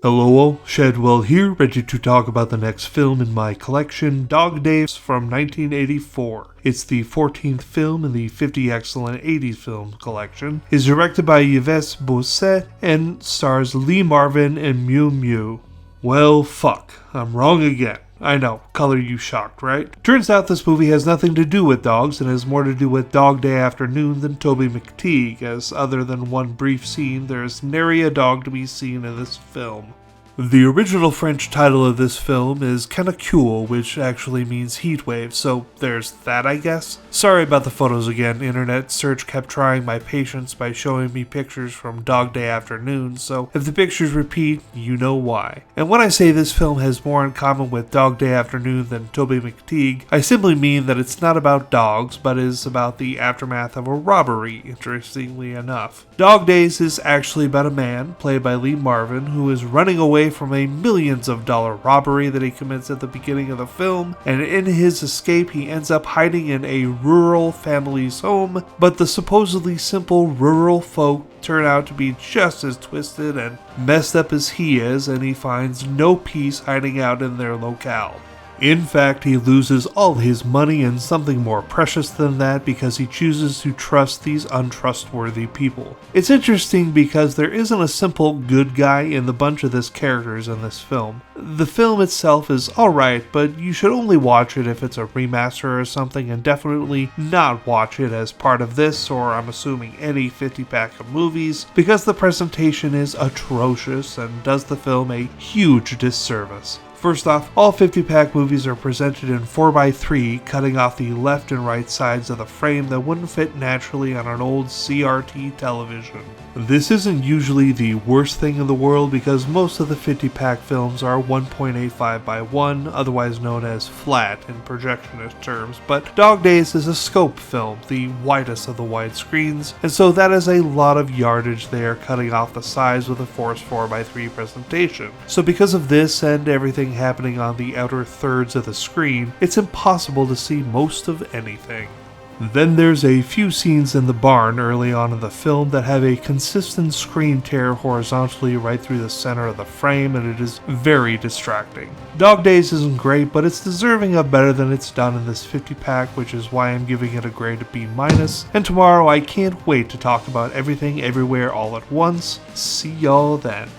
Hello all, Shadwell here, ready to talk about the next film in my collection, Dog Days from 1984. It's the 14th film in the 50 Excellent 80s Films collection, is directed by Yves Boisset, and stars Lee Marvin and Mew Mew. Well, fuck, I'm wrong again. I know, color you shocked, right? Turns out this movie has nothing to do with dogs and has more to do with Dog Day Afternoon than Toby McTeague, as other than one brief scene, there's nary a dog to be seen in this film. The original French title of this film is Canicule, which actually means heat wave, so there's that, I guess. Sorry about the photos again, internet search kept trying my patience by showing me pictures from Dog Day Afternoon, so if the pictures repeat, you know why. And when I say this film has more in common with Dog Day Afternoon than Toby McTeague, I simply mean that it's not about dogs, but is about the aftermath of a robbery, interestingly enough. Dog Days is actually about a man, played by Lee Marvin, who is running away from a millions of dollar robbery that he commits at the beginning of the film, and in his escape he ends up hiding in a rural family's home, but the supposedly simple rural folk turn out to be just as twisted and messed up as he is, and he finds no peace hiding out in their locale. In fact, he loses all his money and something more precious than that because he chooses to trust these untrustworthy people. It's interesting because there isn't a simple good guy in the bunch of characters in this film. The film itself is alright, but you should only watch it if it's a remaster or something, and definitely not watch it as part of this, or I'm assuming any 50-pack of movies, because the presentation is atrocious and does the film a huge disservice. First off, all 50-pack movies are presented in 4x3, cutting off the left and right sides of the frame that wouldn't fit naturally on an old CRT television. This isn't usually the worst thing in the world because most of the 50-pack films are 1.85 by 1, otherwise known as flat in projectionist terms, but Dog Days is a scope film, the widest of the wide screens, and so that is a lot of yardage there cutting off the sides with a forced 4x3 presentation. So because of this and everything happening on the outer thirds of the screen, it's impossible to see most of anything. Then there's a few scenes in the barn early on in the film that have a consistent screen tear horizontally right through the center of the frame, and it is very distracting. Dog Days isn't great, but it's deserving of better than it's done in this 50-pack, which is why I'm giving it a grade of B-, and tomorrow I can't wait to talk about Everything Everywhere All at Once. See y'all then.